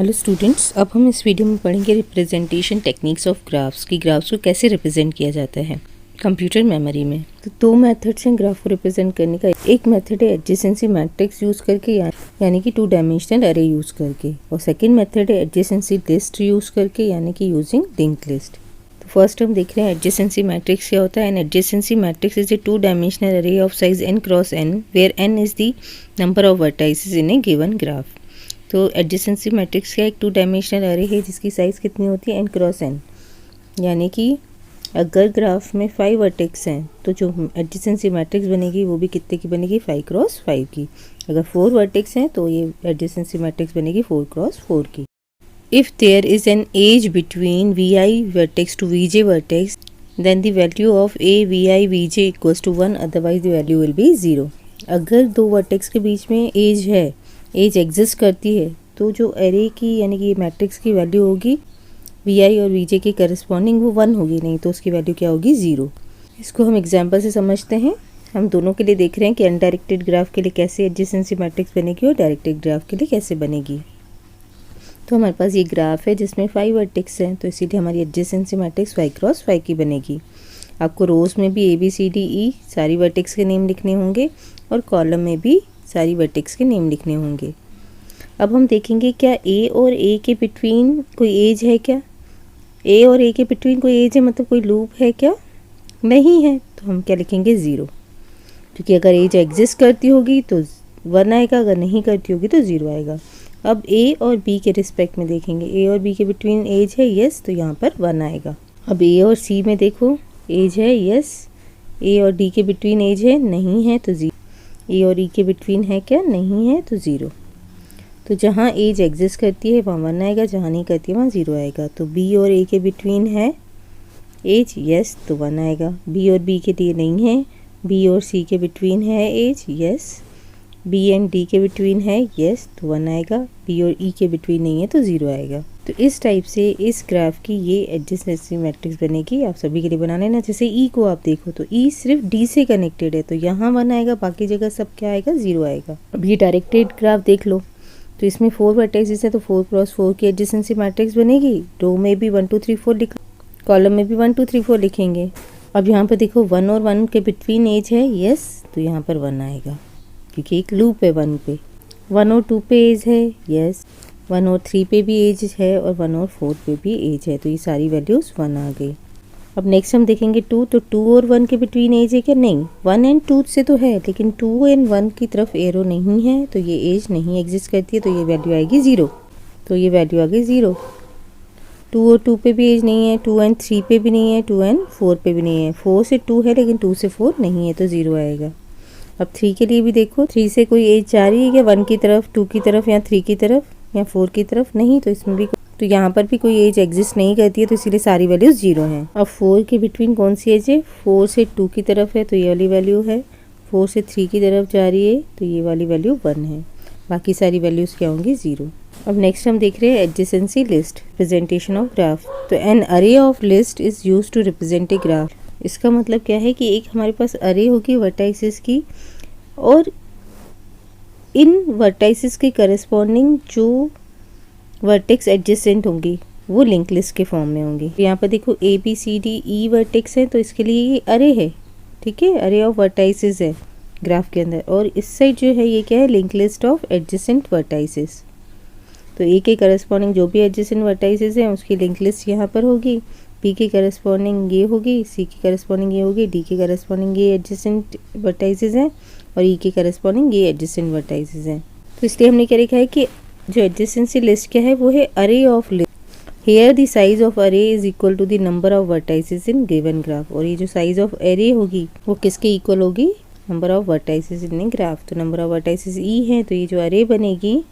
Hello students, अब हम इस वीडियो में पढ़ेंगे रिप्रेजेंटेशन टेक्निक्स ऑफ ग्राफ्स की ग्राफ्स को कैसे रिप्रेजेंट किया जाता है कंप्यूटर मेमोरी में। तो दो मेथड्स हैं ग्राफ को रिप्रेजेंट करने का। एक मेथड है एडजेसेंसी मैट्रिक्स यूज़ करके यानी कि 2 डायमेंशनल अरे यूज़ करके, और सेकंड मेथड है एडजेसेंसी लिस्ट यूज़ करके यानी कि यूजिंग लिंक्ड लिस्ट। तो फर्स्ट हम देख रहे हैं एडजेसेंसी मैट्रिक्स क्या होता है। An adjacency matrix is a 2 dimensional array of size n cross n where n is the number of vertices in a given graph. तो एडजेसेंसी मैट्रिक्स का एक 2 डायमेंशनल अरे है जिसकी साइज़ कितनी होती है n क्रॉस n, यानी कि अगर ग्राफ में 5 वर्टेक्स हैं तो जो एडजेसेंसी मैट्रिक्स बनेगी वो भी कितने की बनेगी, 5 क्रॉस 5 की। अगर 4 वर्टेक्स हैं तो ये एडजेसेंसी मैट्रिक्स बनेगी 4 क्रॉस 4 की। If there is an edge between vi vertex to vj vertex then the value of a vi vj equals to 1, otherwise the value will be 0। अगर दो वर्टेक्स के बीच में एज है, एज एग्जिस्ट करती है, तो जो एरे की यानी कि मैट्रिक्स की वैल्यू होगी vi और vj के करस्पॉन्डिंग वो 1 होगी, नहीं तो उसकी वैल्यू क्या होगी, 0। इसको हम एग्जांपल से समझते हैं। हम दोनों के लिए देख रहे हैं कि अनडायरेक्टेड ग्राफ के लिए कैसे एडजेसेंसी मैट्रिक्स बनेगी और डायरेक्टेड ग्राफ के लिए कैसे बनेगी। तो हमारे पास ये ग्राफ है जिसमें 5 वर्टेक्स हैं, तो इसीलिए हमारी एडजेसेंसी मैट्रिक्स 5 क्रॉस 5 की बनेगी। आपको रोज़ में भी ABCDE सारी वर्टेक्स के नेम लिखने होंगे और कॉलम में भी सारी वर्टेक्स के नेम लिखने होंगे। अब हम देखेंगे क्या A और A के बिटवीन कोई एज है क्या। A और A के बिटवीन कोई एज है मतलब कोई लूप है क्या, नहीं है, तो हम क्या लिखेंगे, 0। क्योंकि अगर एज एग्जिस्ट करती होगी तो 1 आएगा, अगर नहीं करती होगी तो 0 आएगा। अब A और B के रिस्पेक्ट में देखेंगे, A और B के बिटवीन एज है यस, तो यहाँ पर 1 आएगा। अब A और C में देखो, एज है यस, A और D के बिटवीन एज है, नहीं है, तो 0। A और E के बिटवीन है क्या, नहीं है, तो 0। तो जहाँ एज एग्जिस्ट करती है वहाँ 1 आएगा, जहाँ नहीं करती है वहाँ 0 आएगा। तो B और A के बिटवीन है एज यस, तो 1 आएगा। B और B के लिए नहीं है, B और C के बिटवीन है edge yes, B and D के बिटवीन है यस, तो 1 आएगा। B और E के बिटवीन नहीं है तो 0 आएगा। तो इस टाइप से इस ग्राफ की ये एडजेसेंसी मैट्रिक्स बनेगी। आप सभी के लिए बना लेना। जैसे E को आप देखो तो E सिर्फ D से कनेक्टेड है तो यहाँ 1 आएगा, बाकी जगह सब क्या आएगा, 0 आएगा। अब ये डायरेक्टेड ग्राफ देख लो, तो इसमें 4 वर्टेक्सेस है तो 4 क्रॉस 4 की एडजेसेंसी मैट्रिक्स बनेगी। रो में भी 1 2 3 4 लिख, कॉलम में भी 1 2 3 4 लिखेंगे। अब यहाँ पर देखो 1 और 1 के बिटवीन एज है यस, तो यहाँ पर 1 आएगा क्योंकि एक लूप है 1 पे। 1 और 2 पे एज है यस, 1 और 3 पे भी एज है और 1 और 4 पे भी एज है, तो ये सारी वैल्यूज़ 1 आ गई। अब नेक्स्ट हम देखेंगे 2, तो 2 और 1 के बिटवीन एज है क्या, नहीं। 1 एंड 2 से तो है लेकिन 2 एंड 1 की तरफ एरो नहीं है, तो ये एज नहीं एग्जिस्ट करती है, तो ये वैल्यू आएगी 0। तो ये वैल्यू आ गई 0। 2 और 2 पे भी एज नहीं है, 2 एंड 3 पे भी नहीं है, 2 एंड 4 पे भी नहीं है। 4 से 2 है लेकिन 2 से 4 नहीं है, तो 0 आएगा। अब 3 के लिए भी देखो, 3 से कोई एज जा रही है क्या, 1 की तरफ, 2 की तरफ, या 3 की तरफ, या 4 की तरफ, नहीं, तो इसमें भी तो यहाँ पर भी कोई एज एग्जिस्ट नहीं करती है, तो इसीलिए सारी वैल्यूज़ 0 हैं। अब 4 के बिटवीन कौन सी एज है, 4 से 2 की तरफ है तो ये वाली वैल्यू है, 4 से 3 की तरफ जा रही है तो ये वाली वैल्यू 1 है, बाकी सारी वैल्यूज़ क्या होंगी, 0। अब नेक्स्ट हम देख रहे हैं adjacency list, representation of graph. तो an array of list is use to represent a graph. इसका मतलब क्या है कि एक हमारे पास अरे होगी वर्टाइसिस की, और इन वर्टाइसिस के करस्पॉन्डिंग जो वर्टेक्स एडजेसेंट होंगी वो लिंक लिस्ट के फॉर्म में होंगी। यहाँ पर देखो ABCDE वर्टेक्स है तो इसके लिए ये अरे है, ठीक है, अरे ऑफ वर्टाइसिस है ग्राफ के अंदर, और इस साइड जो है ये क्या है, link list of adjacent vertices. तो A के करस्पॉन्डिंग जो भी एडजेसेंट वर्टाइसिस हैं उसकी लिंक लिस्ट यहाँ पर होगी, B के करस्पॉन्डिंग ये होगी, C के करस्पॉन्डिंग ये होगी, D के करस्पॉन्डिंग ये एडजेसेंट वर्टाइसिस हैं, और E के करस्पॉन्डिंग ये एडजेसेंट वर्टाइसिस हैं। तो इसलिए हमने क्या लिखा है कि जो एडजेसेंसी लिस्ट क्या है वो है array of list. Here the size of array is equal to the number of vertices in given graph. और ये जो साइज ऑफ अरे होगी वो किसके इक्वल होगी, number of vertices in graph. तो नंबर ऑफ वर्टाइसिस E है, तो ये जो अरे बनेगी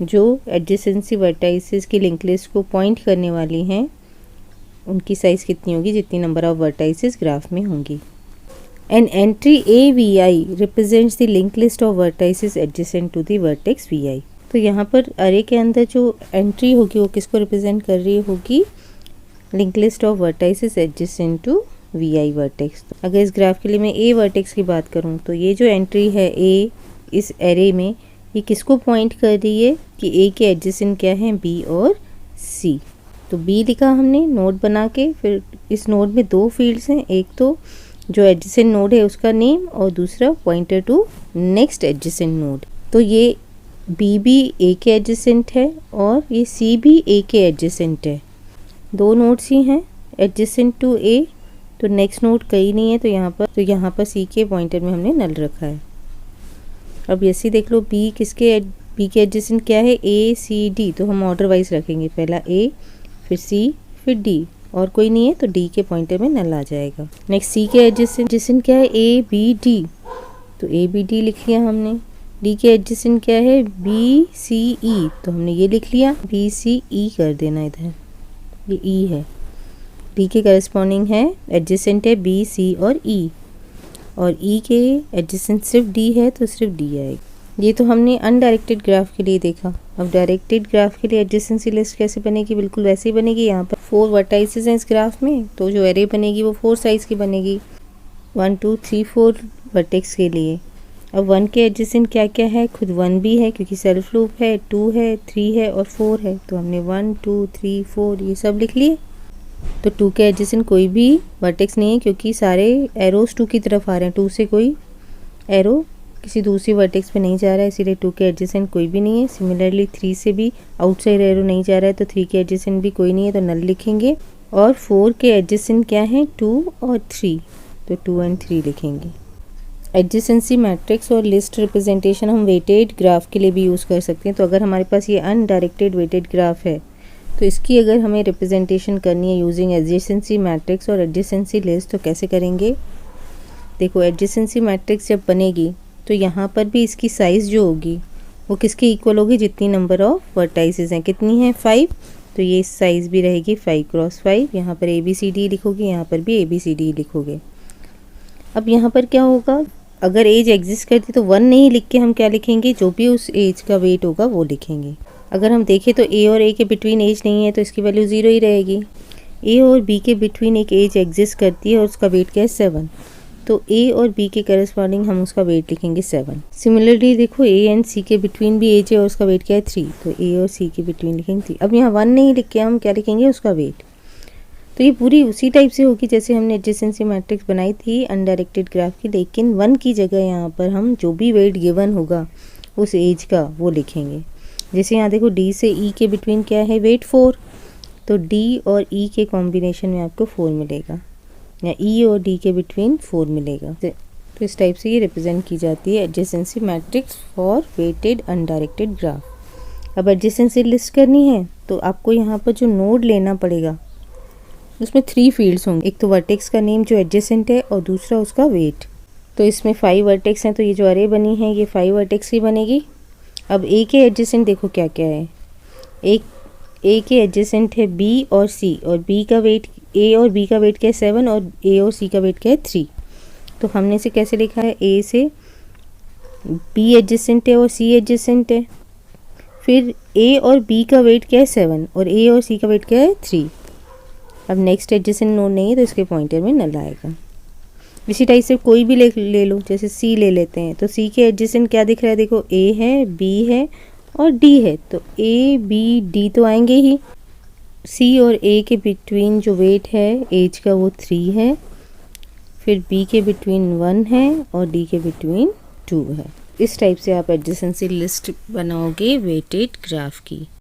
जो एडजेसेंसी वर्टाइसिस की लिंक लिस्ट को पॉइंट करने वाली हैं उनकी साइज़ कितनी होगी, जितनी नंबर ऑफ वर्टाइसिस ग्राफ में होंगी। An entry AVI represents the link list of vertices adjacent to the vertex VI। तो यहाँ पर अरे के अंदर जो एंट्री होगी वो किसको रिप्रेजेंट कर रही होगी, link list of vertices adjacent to VI vertex. अगर इस ग्राफ के लिए मैं A वर्टेक्स की बात करूँ तो ये जो एंट्री है A इस एरे में, ये किसको पॉइंट कर रही है कि ए के एडजेसेंट क्या है, बी और सी। तो बी लिखा हमने नोड बना के, फिर इस नोड में दो फील्ड्स हैं, एक तो जो एडजेसेंट नोड है उसका नेम और दूसरा pointer to next adjacent node. तो ये बी भी ए के एडजेसेंट है और ये सी भी ए के एडजेसेंट है, दो नोड्स ही हैं एडजेसेंट टू ए। तो नेक्स्ट नोड कहीं नहीं है, तो यहाँ पर सी के पॉइंटर में हमने नल रखा है। अब ऐसे देख लो बी के एडजेसेंट क्या है, ए सी डी। तो हम ऑर्डर वाइज रखेंगे, पहला ए फिर सी फिर डी, और कोई नहीं है तो डी के पॉइंटर में नल आ जाएगा। नेक्स्ट सी के एडजेसेंट क्या है, ए बी डी। तो ए बी डी लिख लिया हमने। डी के एडजेसेंट क्या है, बी सी ई। तो हमने ये लिख लिया, बी सी ई कर देना इधर, ये ई है। डी के करस्पॉन्डिंग है एडजेसेंट है बी सी और ई, और ई के एडजेसेंट सिर्फ डी है तो सिर्फ डी आएगा। ये तो हमने अनडायरेक्टेड ग्राफ के लिए देखा। अब डायरेक्टेड ग्राफ के लिए एडजेसेंसी लिस्ट कैसे बनेगी, बिल्कुल वैसे ही बनेगी। यहाँ पर 4 वर्टाइसेस हैं इस ग्राफ में, तो जो एरे बनेगी वो 4 साइज की बनेगी, 1 2 3 4 वर्टेक्स के लिए। अब 1 के एडजेसेंट क्या क्या है, खुद 1 भी है क्योंकि सेल्फ लूप है, 2 है, 3 है और 4 है। तो हमने 1 2 3 4 ये सब लिख लिए। तो 2 के एडजेसेंट कोई भी वर्टेक्स नहीं है क्योंकि सारे एरोज 2 की तरफ आ रहे हैं, 2 से कोई एरो किसी दूसरी वर्टेक्स पे नहीं जा रहा है, इसीलिए 2 के एडजेसेंट कोई भी नहीं है। सिमिलरली 3 से भी आउटसाइड एरो नहीं जा रहा है, तो 3 के एडजेसेंट भी कोई नहीं है, तो नल लिखेंगे। और 4 के एडजेसेंट क्या है, 2 और 3, तो 2 एंड 3 लिखेंगे। एडजेसेंसी मैट्रिक्स और लिस्ट रिप्रेजेंटेशन हम वेटेड ग्राफ के लिए भी यूज़ कर सकते हैं। तो अगर हमारे पास ये अनडायरेक्टेड वेटेड ग्राफ है तो इसकी अगर हमें रिप्रेजेंटेशन करनी है यूजिंग एडजेसेंसी मैट्रिक्स और एडजेसेंसी लिस्ट, तो कैसे करेंगे। देखो एडजेसेंसी मैट्रिक्स जब बनेगी तो यहाँ पर भी इसकी साइज़ जो होगी वो किसके इक्वल होगी, जितनी नंबर ऑफ वर्टाइसेस हैं, कितनी हैं 5। तो ये साइज़ भी रहेगी 5 क्रॉस 5। यहाँ पर ABCD लिखोगे, यहाँ पर भी ABCD लिखोगे। अब यहाँ पर क्या होगा, अगर एज एग्जिस्ट करती तो 1 नहीं लिख के हम क्या लिखेंगे, जो भी उस एज का वेट होगा वो लिखेंगे। अगर हम देखें तो ए और ए के बिटवीन एज नहीं है तो इसकी वैल्यू 0 ही रहेगी। ए और बी के बिटवीन एक एज एग्जिस्ट करती है और उसका वेट क्या है 7, तो ए और बी के करस्पॉन्डिंग हम उसका वेट लिखेंगे 7। सिमिलरली देखो ए एंड सी के बिटवीन भी एज है और उसका वेट क्या है 3, तो ए और सी के बिटवीन लिखेंगे 3। अब यहाँ 1 नहीं लिख के हम क्या लिखेंगे, उसका वेट। तो ये पूरी उसी टाइप से होगी जैसे हमने एडजेसेंसी मैट्रिक्स बनाई थी अनडायरेक्टेड ग्राफ की, लेकिन 1 की जगह यहाँ पर हम जो भी वेट गिवन होगा उस एज का वो लिखेंगे। जैसे यहाँ देखो डी से ई के बिटवीन क्या है वेट 4, तो डी और ई के कॉम्बिनेशन में आपको 4 मिलेगा, या ई और डी के बिटवीन 4 मिलेगा। तो इस टाइप से ये रिप्रेजेंट की जाती है adjacency matrix for weighted undirected graph. अब एडजेसेंसी लिस्ट करनी है तो आपको यहाँ पर जो नोड लेना पड़ेगा उसमें 3 फील्ड्स होंगे, एक तो वर्टेक्स का नेम जो एडजेसेंट है और दूसरा उसका वेट। तो इसमें 5 वर्टेक्स हैं, तो ये जो अरे बनी है ये 5 वर्टेक्स की बनेगी। अब ए के एडजेसेंट देखो क्या क्या है, ए के एडजेसेंट है बी और सी, और बी का वेट, ए और बी का वेट क्या है 7 और ए और सी का वेट क्या है 3। तो हमने इसे कैसे लिखा है, ए से बी एडजेसेंट है और सी एडजेसेंट है, फिर ए और बी का वेट क्या है 7 और ए और सी का वेट क्या है 3। अब नेक्स्ट एडजेसेंट नोड नहीं है तो इसके पॉइंटर में नल आएगा। इसी टाइप से कोई भी ले लो, जैसे सी ले लेते हैं, तो सी के एडजेसेंट क्या दिख रहा है, देखो ए है, बी है और डी है, तो ए बी डी तो आएंगे ही। सी और ए के बिटवीन जो वेट है एज का वो 3 है, फिर बी के बिटवीन 1 है और डी के बिटवीन 2 है। इस टाइप से आप एडजेसेंसी लिस्ट बनाओगे वेटेड ग्राफ की।